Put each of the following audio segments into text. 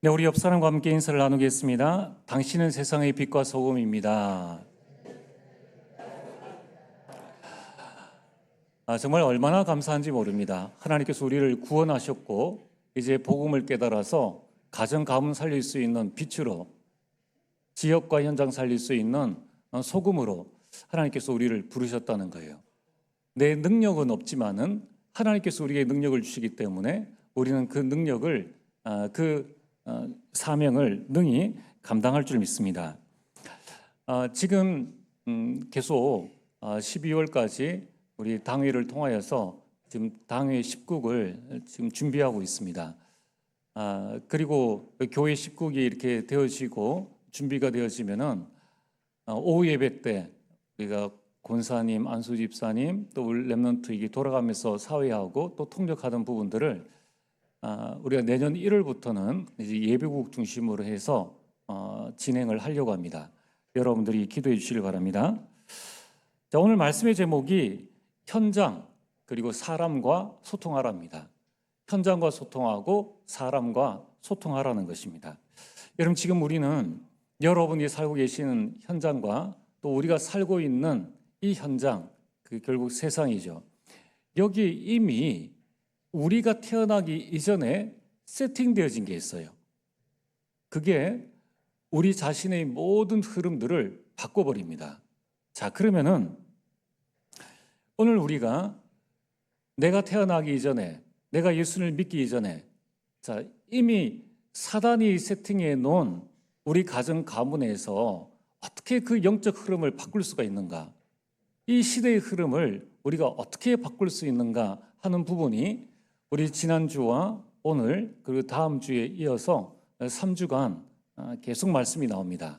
네, 우리 옆 사람과 함께 인사를 나누겠습니다. 당신은 세상의 빛과 소금입니다. 정말 얼마나 감사한지 모릅니다. 하나님께서 우리를 구원하셨고 이제 복음을 깨달아서 가정 가문 살릴 수 있는 빛으로, 지역과 현장 살릴 수 있는 소금으로 하나님께서 우리를 부르셨다는 거예요. 내 능력은 없지만은 하나님께서 우리에게 능력을 주시기 때문에 우리는 그 능력을 사명을 능히 감당할 줄 믿습니다. 지금 계속 12월까지 우리 당회를 통하여서 지금 당회 10국을 지금 준비하고 있습니다. 그리고 교회 10국이 이렇게 되어지고 준비가 되어지면은 오후 예배 때 우리가 권사님, 안수 집사님, 또 우리 렘넌트 이게 돌아가면서 사회하고 또 통역하던 부분들을 우리가 내년 1월부터는 이제 예배국 중심으로 해서 진행을 하려고 합니다. 여러분들이 기도해 주시길 바랍니다. 자, 오늘 말씀의 제목이 현장 그리고 사람과 소통하라입니다. 현장과 소통하고 사람과 소통하라는 것입니다. 여러분, 지금 우리는 여러분이 살고 계시는 현장과 또 우리가 살고 있는 이 현장, 그 결국 세상이죠. 여기 이미 우리가 태어나기 이전에 세팅되어진 게 있어요. 그게 우리 자신의 모든 흐름들을 바꿔버립니다. 자, 그러면은 오늘 우리가 내가 태어나기 이전에, 내가 예수를 믿기 이전에, 자, 이미 사단이 세팅해 놓은 우리 가정 가문에서 어떻게 그 영적 흐름을 바꿀 수가 있는가? 이 시대의 흐름을 우리가 어떻게 바꿀 수 있는가 하는 부분이 우리 지난주와 오늘 그리고 다음 주에 이어서 3주간 계속 말씀이 나옵니다.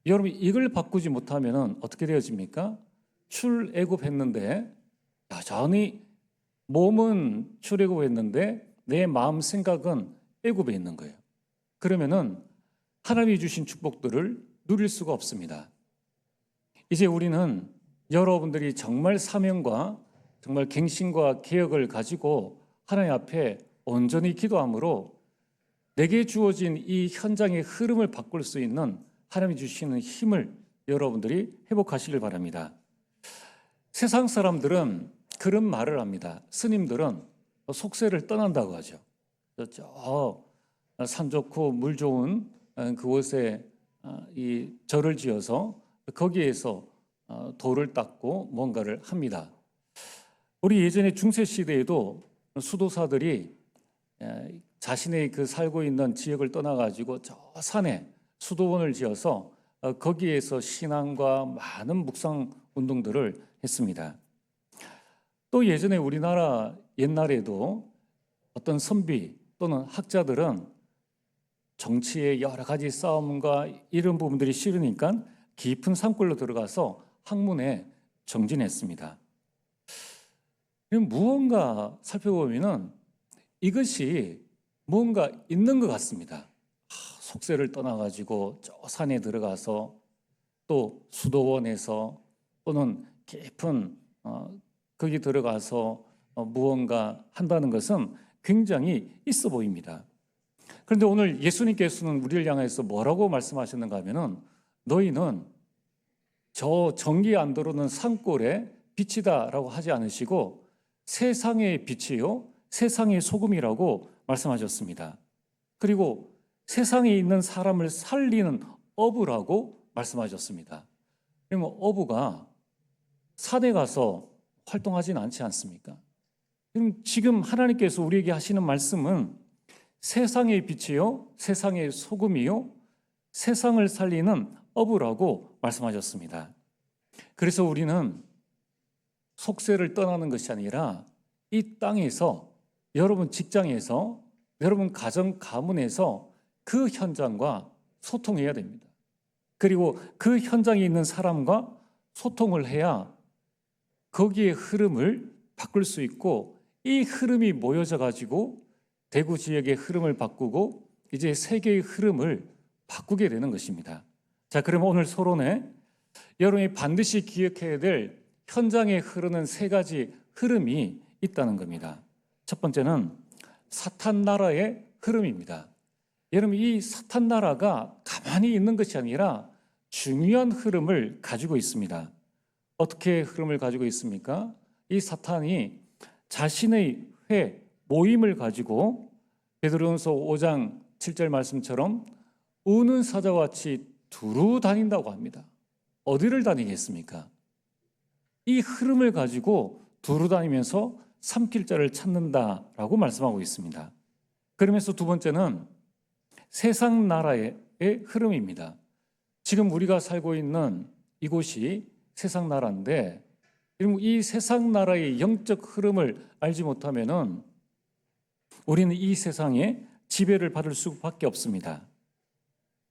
여러분, 이걸 바꾸지 못하면 어떻게 되어집니까? 출애굽했는데 여전히 몸은 출애굽했는데 내 마음 생각은 애굽에 있는 거예요. 그러면은 하나님이 주신 축복들을 누릴 수가 없습니다. 이제 우리는 여러분들이 정말 사명과 정말 갱신과 개혁을 가지고 하나님 앞에 온전히 기도함으로 내게 주어진 이 현장의 흐름을 바꿀 수 있는 하나님이 주시는 힘을 여러분들이 회복하시길 바랍니다. 세상 사람들은 그런 말을 합니다. 스님들은 속세를 떠난다고 하죠. 저 산 좋고 물 좋은 그곳에 이 절을 지어서 거기에서 돌을 닦고 뭔가를 합니다. 우리 예전에 중세 시대에도 수도사들이 자신의 그 살고 있는 지역을 떠나가지고 저 산에 수도원을 지어서 거기에서 신앙과 많은 묵상 운동들을 했습니다. 또 예전에 우리나라 옛날에도 어떤 선비 또는 학자들은 정치의 여러 가지 싸움과 이런 부분들이 싫으니까 깊은 산골로 들어가서 학문에 정진했습니다. 무언가 살펴보면은 이것이 뭔가 있는 것 같습니다. 속세를 떠나가지고 저 산에 들어가서 또 수도원에서 또는 깊은 거기 들어가서 무언가 한다는 것은 굉장히 있어 보입니다. 그런데 오늘 예수님께서는 우리를 향해서 뭐라고 말씀하셨는가 하면은 너희는 저 전기 안 들어오는 산골의 빛이다라고 하지 않으시고 세상의 빛이요 세상의 소금이라고 말씀하셨습니다. 그리고 세상에 있는 사람을 살리는 어부라고 말씀하셨습니다. 그러면 어부가 산에 가서 활동하지는 않지 않습니까? 그럼 지금 하나님께서 우리에게 하시는 말씀은 세상의 빛이요 세상의 소금이요 세상을 살리는 어부라고 말씀하셨습니다. 그래서 우리는 속세를 떠나는 것이 아니라 이 땅에서 여러분 직장에서 여러분 가정 가문에서 그 현장과 소통해야 됩니다. 그리고 그 현장에 있는 사람과 소통을 해야 거기에 흐름을 바꿀 수 있고 이 흐름이 모여져 가지고 대구 지역의 흐름을 바꾸고 이제 세계의 흐름을 바꾸게 되는 것입니다. 자, 그럼 오늘 서론에 여러분이 반드시 기억해야 될 현장에 흐르는 세 가지 흐름이 있다는 겁니다. 첫 번째는 사탄 나라의 흐름입니다. 여러분, 이 사탄 나라가 가만히 있는 것이 아니라 중요한 흐름을 가지고 있습니다. 어떻게 흐름을 가지고 있습니까? 이 사탄이 자신의 회, 모임을 가지고 베드로전서 5장 7절 말씀처럼 우는 사자와 같이 두루 다닌다고 합니다. 어디를 다니겠습니까? 이 흐름을 가지고 두루 다니면서 삼킬 자를 찾는다라고 말씀하고 있습니다. 그러면서 두 번째는 세상 나라의 흐름입니다. 지금 우리가 살고 있는 이곳이 세상 나라인데, 이 세상 나라의 영적 흐름을 알지 못하면은 우리는 이 세상에 지배를 받을 수밖에 없습니다.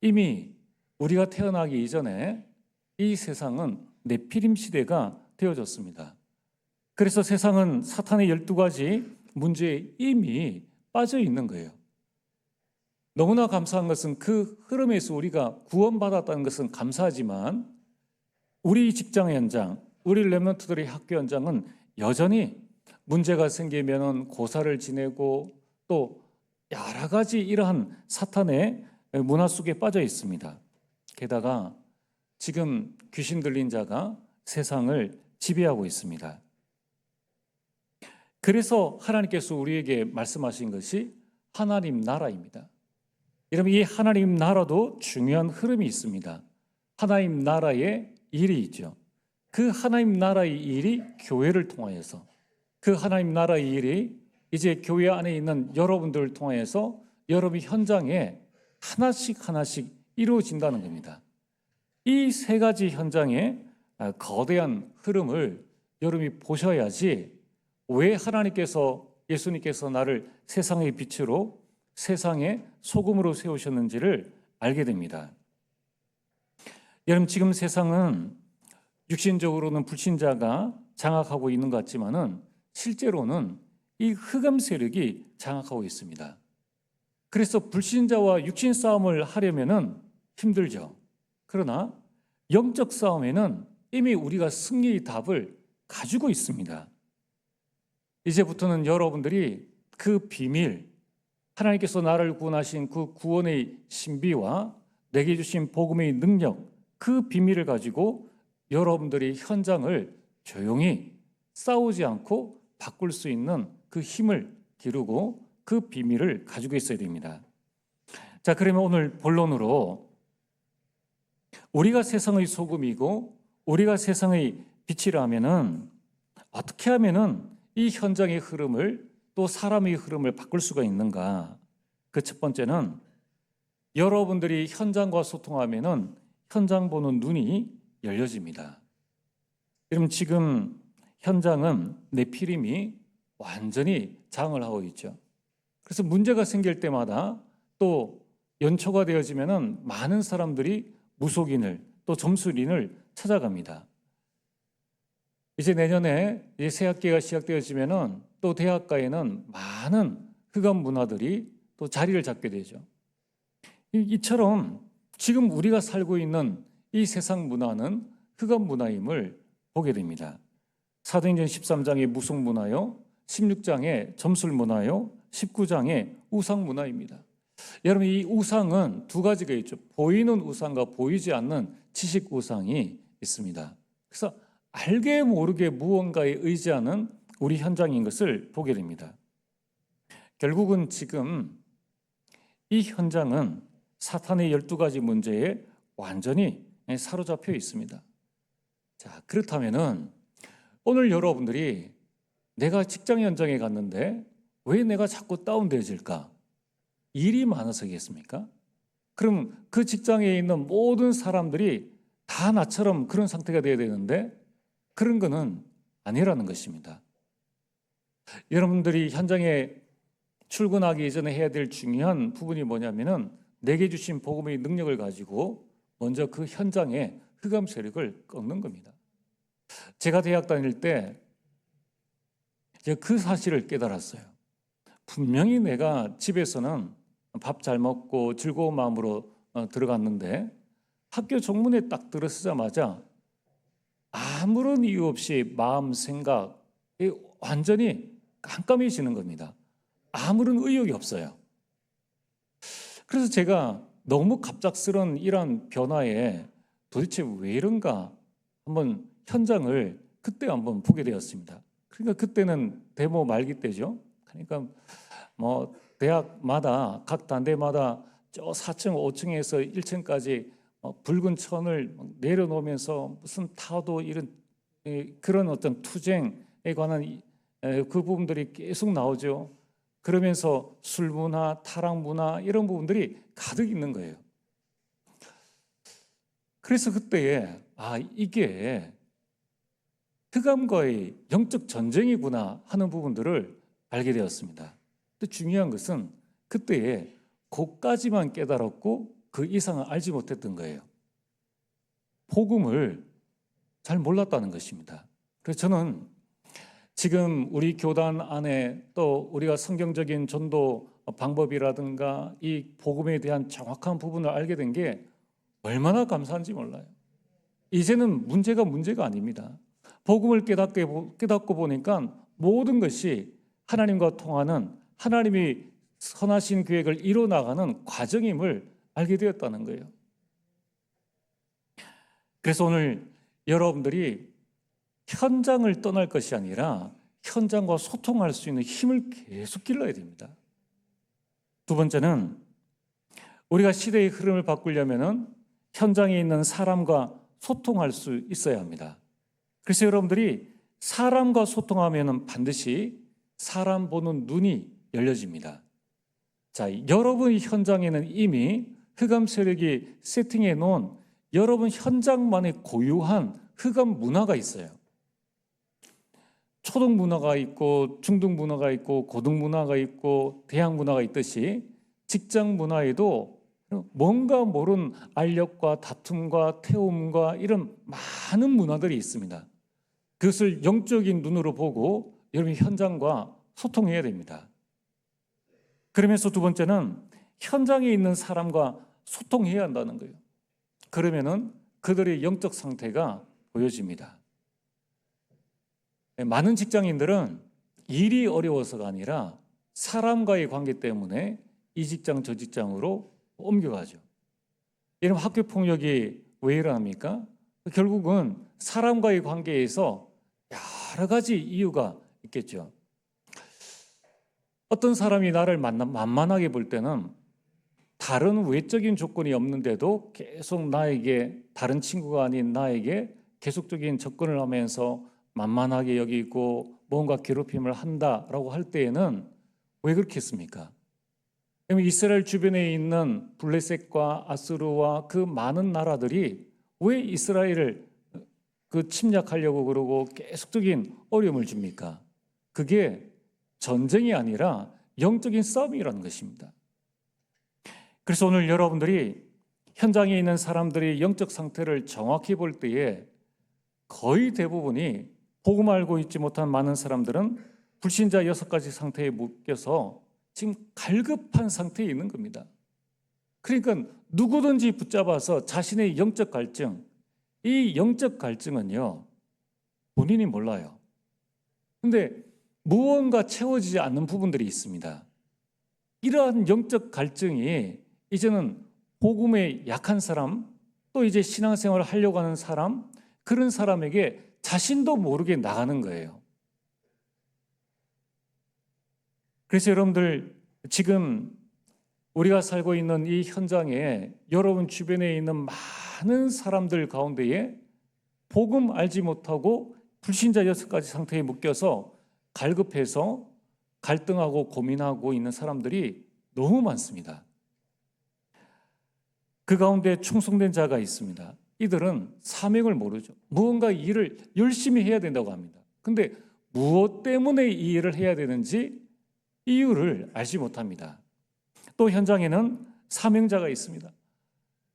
이미 우리가 태어나기 이전에 이 세상은 네피림 시대가 되어졌습니다. 그래서 세상은 사탄의 12가지 문제에 이미 빠져 있는 거예요. 너무나 감사한 것은 그 흐름에서 우리가 구원받았다는 것은 감사하지만 우리 직장 현장, 우리 렘넌트들의 학교 현장은 여전히 문제가 생기면 고사를 지내고 또 여러 가지 이러한 사탄의 문화 속에 빠져 있습니다. 게다가 지금 귀신 들린 자가 세상을 지배하고 있습니다. 그래서 하나님께서 우리에게 말씀하신 것이 하나님 나라입니다. 여러분, 이 하나님 나라도 중요한 흐름이 있습니다. 하나님 나라의 일이 있죠. 그 하나님 나라의 일이 교회를 통하여서, 그 하나님 나라의 일이 이제 교회 안에 있는 여러분들을 통하여서 여러분 현장에 하나씩 이루어진다는 겁니다. 이 세 가지 현장의 거대한 흐름을 여러분이 보셔야지 왜 하나님께서, 예수님께서 나를 세상의 빛으로, 세상의 소금으로 세우셨는지를 알게 됩니다. 여러분, 지금 세상은 육신적으로는 불신자가 장악하고 있는 것 같지만은 실제로는 이 흑암 세력이 장악하고 있습니다. 그래서 불신자와 육신 싸움을 하려면은 힘들죠. 그러나 영적 싸움에는 이미 우리가 승리의 답을 가지고 있습니다. 이제부터는 여러분들이 그 비밀, 하나님께서 나를 구원하신 그 구원의 신비와 내게 주신 복음의 능력, 그 비밀을 가지고 여러분들이 현장을 조용히 싸우지 않고 바꿀 수 있는 그 힘을 기르고 그 비밀을 가지고 있어야 됩니다. 자, 그러면 오늘 본론으로 우리가 세상의 소금이고 우리가 세상의 빛이라 하면은 어떻게 하면은 이 현장의 흐름을, 또 사람의 흐름을 바꿀 수가 있는가? 그 첫 번째는 여러분들이 현장과 소통하면은 현장 보는 눈이 열려집니다. 여러분, 지금 현장은 네피림이 완전히 장을 하고 있죠. 그래서 문제가 생길 때마다 또 연초가 되어지면은 많은 사람들이 무속인을, 또 점술인을 찾아갑니다. 이제 내년에 이제 새 학기가 시작되어지면은 또 대학가에는 많은 흑암 문화들이 또 자리를 잡게 되죠. 이처럼 지금 우리가 살고 있는 이 세상 문화는 흑암 문화임을 보게 됩니다. 사도행전 13장의 무속 문화요, 16장의 점술 문화요, 19장의 우상 문화입니다. 여러분, 이 우상은 두 가지가 있죠. 보이는 우상과 보이지 않는 지식 우상이 있습니다. 그래서 알게 모르게 무언가에 의지하는 우리 현장인 것을 보게 됩니다. 결국은 지금 이 현장은 사탄의 12가지 문제에 완전히 사로잡혀 있습니다. 자, 그렇다면은 오늘 여러분들이 내가 직장 현장에 갔는데 왜 내가 자꾸 다운되어질까? 일이 많아서겠습니까? 그럼 그 직장에 있는 모든 사람들이 다 나처럼 그런 상태가 되어야 되는데 그런 거는 아니라는 것입니다. 여러분들이 현장에 출근하기 이전에 해야 될 중요한 부분이 뭐냐면은 내게 주신 복음의 능력을 가지고 먼저 그 현장에 흑암 세력을 꺾는 겁니다. 제가 대학 다닐 때 그 사실을 깨달았어요. 분명히 내가 집에서는 밥 잘 먹고 즐거운 마음으로 들어갔는데 학교 정문에 딱 들어서자마자 아무런 이유 없이 마음, 생각이 완전히 깜깜해지는 겁니다. 아무런 의욕이 없어요. 그래서 제가 너무 갑작스러운 이런 변화에 도대체 왜 이런가 한번 현장을 그때 한번 보게 되었습니다. 그러니까 그때는 데모 말기 때죠. 그러니까 뭐 대학마다 각 단대마다 저 4층, 5층에서 1층까지 붉은 천을 내려놓으면서 무슨 타도 이런 그런 어떤 투쟁에 관한 그 부분들이 계속 나오죠. 그러면서 술 문화, 타락 문화 이런 부분들이 가득 있는 거예요. 그래서 그때에 이게 흑암과의 영적 전쟁이구나 하는 부분들을 알게 되었습니다. 근데 중요한 것은 그때에 그까지만 깨달았고 그 이상을 알지 못했던 거예요. 복음을 잘 몰랐다는 것입니다. 그래서 저는 지금 우리 교단 안에 또 우리가 성경적인 전도 방법이라든가 이 복음에 대한 정확한 부분을 알게 된 게 얼마나 감사한지 몰라요. 이제는 문제가 아닙니다. 복음을 깨닫고 보니까 모든 것이 하나님과 통하는 하나님이 선하신 계획을 이뤄나가는 과정임을 알게 되었다는 거예요. 그래서 오늘 여러분들이 현장을 떠날 것이 아니라 현장과 소통할 수 있는 힘을 계속 길러야 됩니다. 두 번째는 우리가 시대의 흐름을 바꾸려면 현장에 있는 사람과 소통할 수 있어야 합니다. 그래서 여러분들이 사람과 소통하면 반드시 사람 보는 눈이 열려집니다. 자, 여러분 현장에는 이미 흑암 세력이 세팅해 놓은 여러분 현장만의 고유한 흑암 문화가 있어요. 초등 문화가 있고 중등 문화가 있고 고등 문화가 있고 대학 문화가 있듯이 직장 문화에도 뭔가 모른 알력과 다툼과 태움과 이런 많은 문화들이 있습니다. 그것을 영적인 눈으로 보고 여러분 현장과 소통해야 됩니다. 그러면서 두 번째는 현장에 있는 사람과 소통해야 한다는 거예요. 그러면은 그들의 영적 상태가 보여집니다. 많은 직장인들은 일이 어려워서가 아니라 사람과의 관계 때문에 이 직장 저 직장으로 옮겨가죠. 여러분 학교 폭력이 왜 일어납니까? 결국은 사람과의 관계에서 여러 가지 이유가 있겠죠. 어떤 사람이 나를 만만하게 볼 때는 다른 외적인 조건이 없는데도 계속 나에게 다른 친구가 아닌 나에게 계속적인 접근을 하면서 만만하게 여기고 뭔가 괴롭힘을 한다라고 할 때에는 왜 그렇게 했습니까? 이스라엘 주변에 있는 블레셋과 아수르와 그 많은 나라들이 왜 이스라엘을 침략하려고 그러고 계속적인 어려움을 줍니까? 그게 전쟁이 아니라 영적인 싸움이라는 것입니다. 그래서 오늘 여러분들이 현장에 있는 사람들이 영적 상태를 정확히 볼 때에 거의 대부분이 복음 알고 있지 못한 많은 사람들은 불신자 6가지 상태에 묶여서 지금 갈급한 상태에 있는 겁니다. 그러니까 누구든지 붙잡아서 자신의 영적 갈증, 이 영적 갈증은요 본인이 몰라요. 근데 무언가 채워지지 않는 부분들이 있습니다. 이러한 영적 갈증이 이제는 복음에 약한 사람, 또 이제 신앙생활을 하려고 하는 사람, 그런 사람에게 자신도 모르게 나가는 거예요. 그래서 여러분들 지금 우리가 살고 있는 이 현장에 여러분 주변에 있는 많은 사람들 가운데에 복음 알지 못하고 불신자 6가지 상태에 묶여서 갈급해서 갈등하고 고민하고 있는 사람들이 너무 많습니다. 그 가운데 충성된 자가 있습니다. 이들은 사명을 모르죠. 무언가 일을 열심히 해야 된다고 합니다. 근데 무엇 때문에 이 일을 해야 되는지 이유를 알지 못합니다. 또 현장에는 사명자가 있습니다.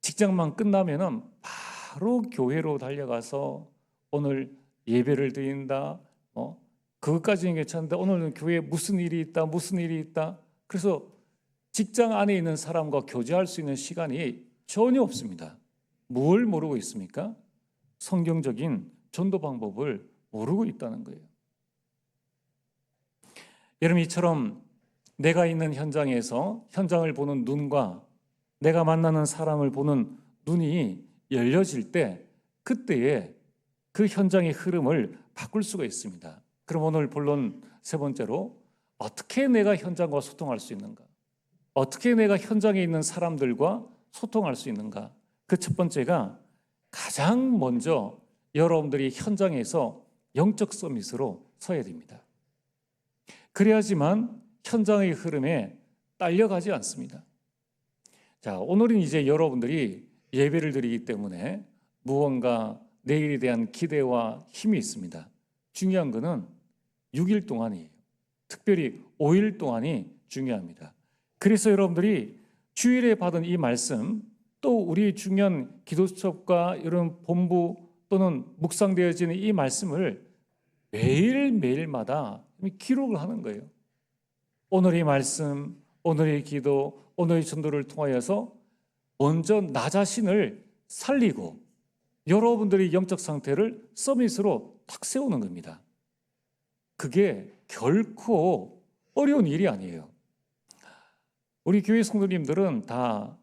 직장만 끝나면은 바로 교회로 달려가서 오늘 예배를 드린다. 그것까지는 괜찮은데 오늘은 교회에 무슨 일이 있다. 그래서 직장 안에 있는 사람과 교제할 수 있는 시간이 전혀 없습니다. 뭘 모르고 있습니까? 성경적인 전도 방법을 모르고 있다는 거예요. 여러분 이처럼 내가 있는 현장에서 현장을 보는 눈과 내가 만나는 사람을 보는 눈이 열려질 때 그때에 그 현장의 흐름을 바꿀 수가 있습니다. 그럼 오늘 본론 세 번째로 어떻게 내가 현장과 소통할 수 있는가? 어떻게 내가 현장에 있는 사람들과 소통할 수 있는가? 그 첫 번째가 가장 먼저 여러분들이 현장에서 영적 서밋으로 서야 됩니다. 그래야지만 현장의 흐름에 딸려가지 않습니다. 자, 오늘은 이제 여러분들이 예배를 드리기 때문에 무언가 내일에 대한 기대와 힘이 있습니다. 중요한 것은 6일 동안이에요. 특별히 5일 동안이 중요합니다. 그래서 여러분들이 주일에 받은 이 말씀, 또 우리 중요한 기도 수업과 이런 본부 또는 묵상되어지는 이 말씀을 매일매일마다 기록을 하는 거예요. 오늘의 말씀, 오늘의 기도, 오늘의 전도를 통하여서 먼저 나 자신을 살리고 여러분들의 영적 상태를 서밋으로 탁 세우는 겁니다. 그게 결코 어려운 일이 아니에요. 우리 교회 성도님들은 다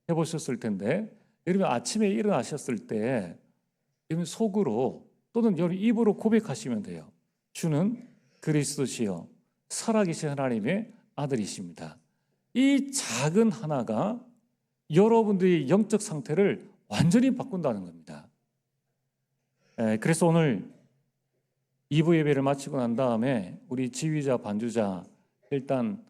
해보셨을 텐데, 여러분 아침에 일어나셨을 때 여러분 속으로 또는 여러분 입으로 고백하시면 돼요. 주는 그리스도시요 살아계신 하나님의 아들이십니다. 이 작은 하나가 여러분들의 영적 상태를 완전히 바꾼다는 겁니다. 그래서 오늘 2부 예배를 마치고 난 다음에 우리 지휘자, 반주자 일단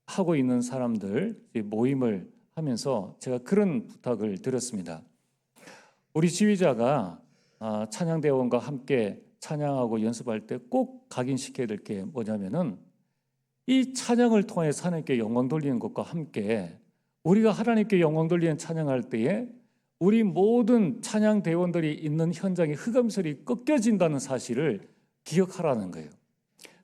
하고 있는 사람들 모임을 하면서 제가 그런 부탁을 드렸습니다. 우리 지휘자가 찬양대원과 함께 찬양하고 연습할 때 꼭 각인시켜야 될 게 뭐냐면은 이 찬양을 통해서 하나님께 영광 돌리는 것과 함께 우리가 하나님께 영광 돌리는 찬양할 때에 우리 모든 찬양 대원들이 있는 현장에 흑암설이 꺾여진다는 사실을 기억하라는 거예요.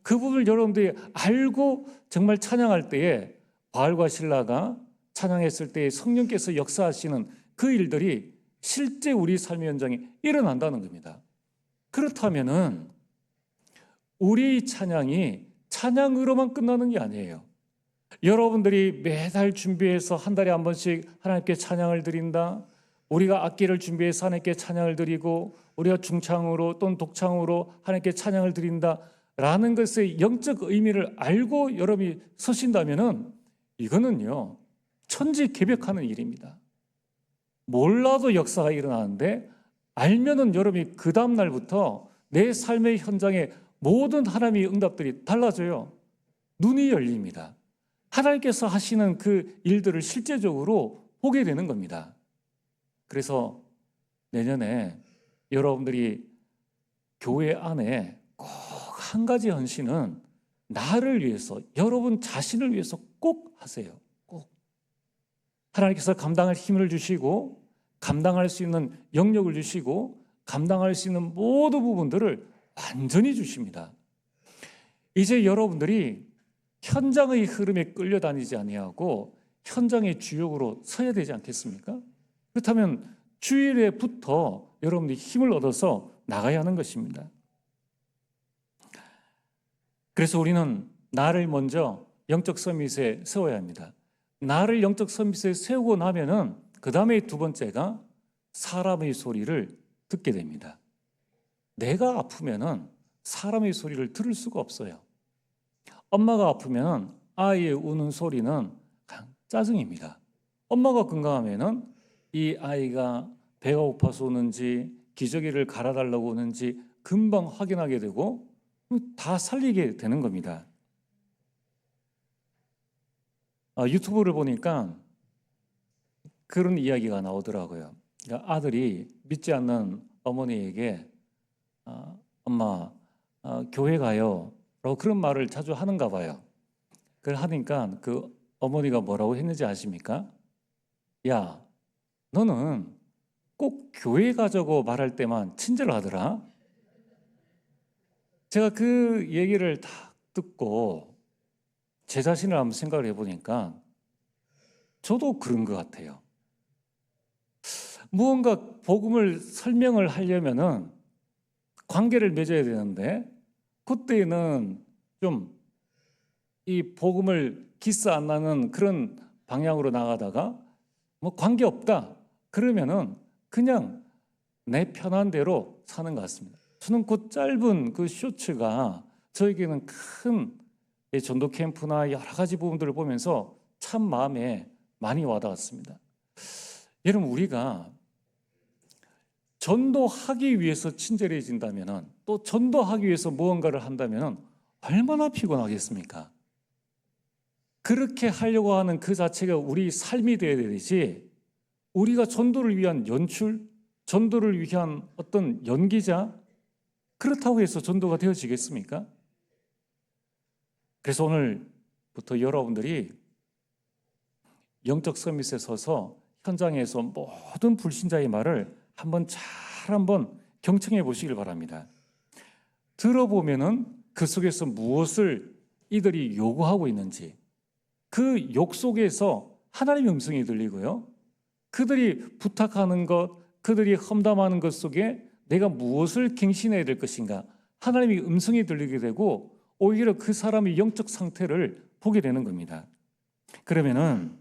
그 부분을 여러분들이 알고 정말 찬양할 때에 바알과 실라가 찬양했을 때에 성령께서 역사하시는 그 일들이 실제 우리 삶의 현장에 일어난다는 겁니다. 그렇다면은 우리 찬양이 찬양으로만 끝나는 게 아니에요. 여러분들이 매달 준비해서 한 달에 한 번씩 하나님께 찬양을 드린다. 우리가 악기를 준비해서 하나님께 찬양을 드리고 우리가 중창으로 또는 독창으로 하나님께 찬양을 드린다라는 것의 영적 의미를 알고 여러분이 서신다면은 이거는요 천지개벽하는 일입니다. 몰라도 역사가 일어나는데 알면은 여러분이 그 다음 날부터 내 삶의 현장에 모든 하나님의 응답들이 달라져요. 눈이 열립니다. 하나님께서 하시는 그 일들을 실제적으로 보게 되는 겁니다. 그래서 내년에 여러분들이 교회 안에 꼭 한 가지 헌신은 나를 위해서, 여러분 자신을 위해서 꼭 하세요. 꼭. 하나님께서 감당할 힘을 주시고 감당할 수 있는 영역을 주시고 감당할 수 있는 모든 부분들을 완전히 주십니다. 이제 여러분들이 현장의 흐름에 끌려다니지 아니하고 현장의 주역으로 서야 되지 않겠습니까? 그렇다면 주일에부터 여러분들이 힘을 얻어서 나가야 하는 것입니다. 그래서 우리는 나를 먼저 영적 서밋에 세워야 합니다. 나를 영적 서밋에 세우고 나면은 그 다음에 두 번째가 사람의 소리를 듣게 됩니다. 내가 아프면은 사람의 소리를 들을 수가 없어요. 엄마가 아프면 아이의 우는 소리는 그냥 짜증입니다. 엄마가 건강하면은 이 아이가 배가 고파서 우는지 기저귀를 갈아달라고 우는지 금방 확인하게 되고 다 살리게 되는 겁니다. 유튜브를 보니까 그런 이야기가 나오더라고요. 그러니까 아들이 믿지 않는 어머니에게 엄마 교회 가요 라고 그런 말을 자주 하는가 봐요. 그걸 하니까 그 어머니가 뭐라고 했는지 아십니까? 야, 너는 꼭 교회 가자고 말할 때만 친절하더라. 제가 그 얘기를 다 듣고 제 자신을 한번 생각을 해보니까 저도 그런 것 같아요. 무언가 복음을 설명을 하려면은 관계를 맺어야 되는데 그때는 좀 이 복음을 기스 안 나는 그런 방향으로 나가다가 뭐 관계없다 그러면은 그냥 내 편한 대로 사는 것 같습니다. 저는 그 짧은 그 쇼츠가 저에게는 큰 전도 캠프나 여러 가지 부분들을 보면서 참 마음에 많이 와닿았습니다. 여러분, 우리가 전도하기 위해서 친절해진다면, 또 전도하기 위해서 무언가를 한다면 얼마나 피곤하겠습니까? 그렇게 하려고 하는 그 자체가 우리 삶이 되어야 되지, 우리가 전도를 위한 연출, 전도를 위한 어떤 연기자, 그렇다고 해서 전도가 되어지겠습니까? 그래서 오늘부터 여러분들이 영적 서밋에 서서 현장에서 모든 불신자의 말을 한번 경청해 보시길 바랍니다. 들어보면은 그 속에서 무엇을 이들이 요구하고 있는지, 그 욕 속에서 하나님의 음성이 들리고요, 그들이 부탁하는 것, 그들이 험담하는 것 속에 내가 무엇을 갱신해야 될 것인가, 하나님의 음성이 들리게 되고 오히려 그 사람의 영적 상태를 보게 되는 겁니다. 그러면은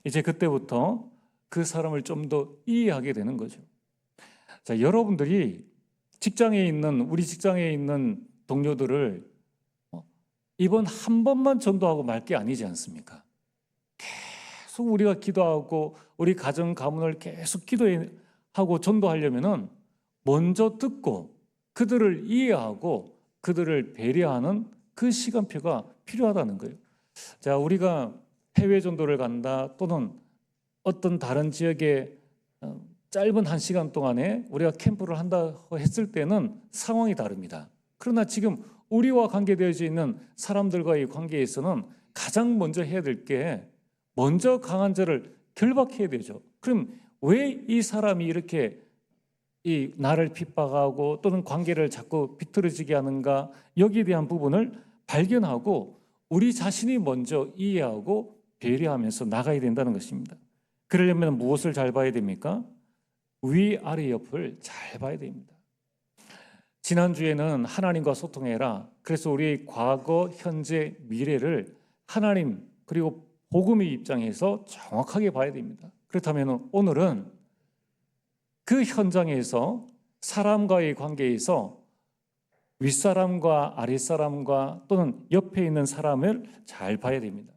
이제 그때부터 그 사람을 좀 더 이해하게 되는 거죠. 자, 여러분들이 우리 직장에 있는 동료들을 이번 한 번만 전도하고 말 게 아니지 않습니까? 계속 우리가 기도하고 우리 가정 가문을 계속 기도하고 전도하려면은 먼저 듣고 그들을 이해하고 그들을 배려하는 그 시간표가 필요하다는 거예요. 자, 우리가 해외 전도를 간다, 또는 어떤 다른 지역에 짧은 1시간 동안에 우리가 캠프를 한다고 했을 때는 상황이 다릅니다. 그러나 지금 우리와 관계되어져 있는 사람들과의 관계에서는 가장 먼저 해야 될 게 먼저 강한 자를 결박해야 되죠. 그럼 왜 이 사람이 이렇게 나를 핍박하고 또는 관계를 자꾸 비틀어지게 하는가, 여기에 대한 부분을 발견하고 우리 자신이 먼저 이해하고 배려하면서 나가야 된다는 것입니다. 그러려면 무엇을 잘 봐야 됩니까? 위아래 옆을 잘 봐야 됩니다. 지난주에는 하나님과 소통해라. 그래서 우리의 과거, 현재, 미래를 하나님 그리고 복음의 입장에서 정확하게 봐야 됩니다. 그렇다면 오늘은 그 현장에서 사람과의 관계에서 윗사람과 아랫사람과 또는 옆에 있는 사람을 잘 봐야 됩니다.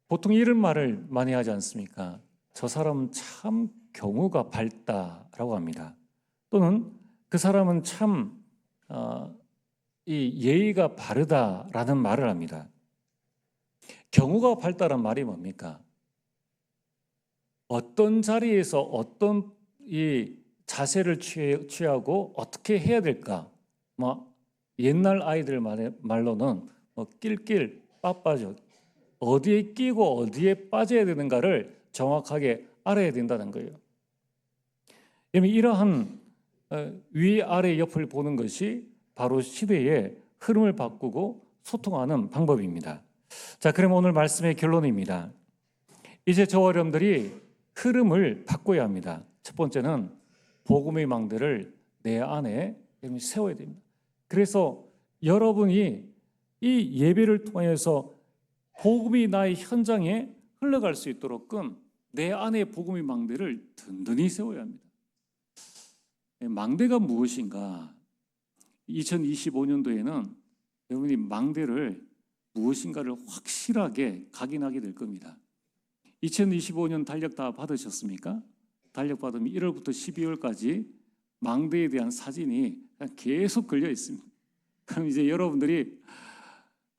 보통 이런 말을 많이 하지 않습니까? 저 사람은 참 경우가 밝다라고 합니다. 또는 그 사람은 참 이 예의가 바르다라는 말을 합니다. 경우가 밝다란 말이 뭡니까? 어떤 자리에서 어떤 이 자세를 취하고 어떻게 해야 될까? 옛날 아이들 말로는 낄낄 빠빠져, 어디에 끼고 어디에 빠져야 되는가를 정확하게 알아야 된다는 거예요. 이러한 위아래 옆을 보는 것이 바로 시대의 흐름을 바꾸고 소통하는 방법입니다. 자, 그럼 오늘 말씀의 결론입니다. 이제 저와 여러분들이 흐름을 바꿔야 합니다. 첫 번째는 복음의 망대를 내 안에 세워야 됩니다. 그래서 여러분이 이 예배를 통해서 복음이 나의 현장에 흘러갈 수 있도록끔 내 안에 복음의 망대를 든든히 세워야 합니다. 망대가 무엇인가? 2025년도에는 여러분이 망대를 무엇인가를 확실하게 각인하게 될 겁니다. 2025년 달력 다 받으셨습니까? 달력 받으면 1월부터 12월까지 망대에 대한 사진이 계속 걸려 있습니다. 그럼 이제 여러분들이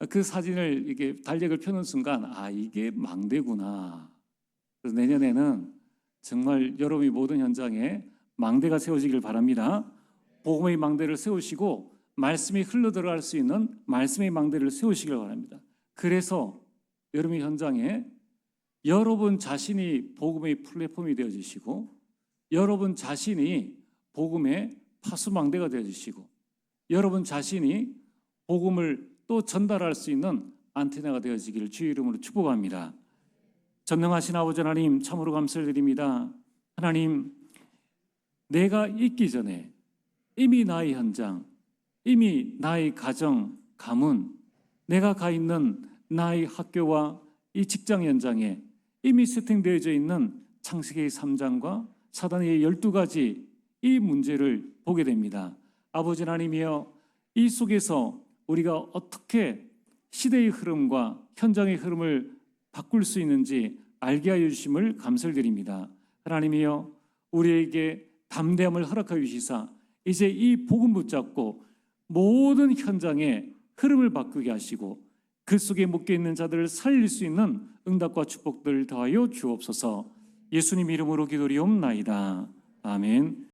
그 사진을 이렇게 달력을 펴는 순간 이게 망대구나. 그래서 내년에는 정말 여러분이 모든 현장에 망대가 세워지길 바랍니다. 복음의 망대를 세우시고 말씀이 흘러들어갈 수 있는 말씀의 망대를 세우시길 바랍니다. 그래서 여러분의 현장에 여러분 자신이 복음의 플랫폼이 되어주시고, 여러분 자신이 복음의 파수망대가 되어주시고, 여러분 자신이 복음을 또 전달할 수 있는 안테나가 되어지기를 주의 이름으로 축복합니다. 전능하신 아버지 하나님, 참으로 감사를 드립니다. 하나님, 내가 있기 전에 이미 나의 현장, 이미 나의 가정, 가문, 내가 가 있는 나의 학교와 이 직장 현장에 이미 세팅되어져 있는 창세기 3장과 사단의 12가지 이 문제를 보게 됩니다. 아버지 하나님이여, 이 속에서 우리가 어떻게 시대의 흐름과 현장의 흐름을 바꿀 수 있는지 알게 하여 주심을 감사를 드립니다. 하나님이여, 우리에게 담대함을 허락하여 주시사 이제 이 복음 붙잡고 모든 현장의 흐름을 바꾸게 하시고 그 속에 묶여 있는 자들을 살릴 수 있는 응답과 축복들 더하여 주옵소서. 예수님 이름으로 기도리옵나이다. 아멘.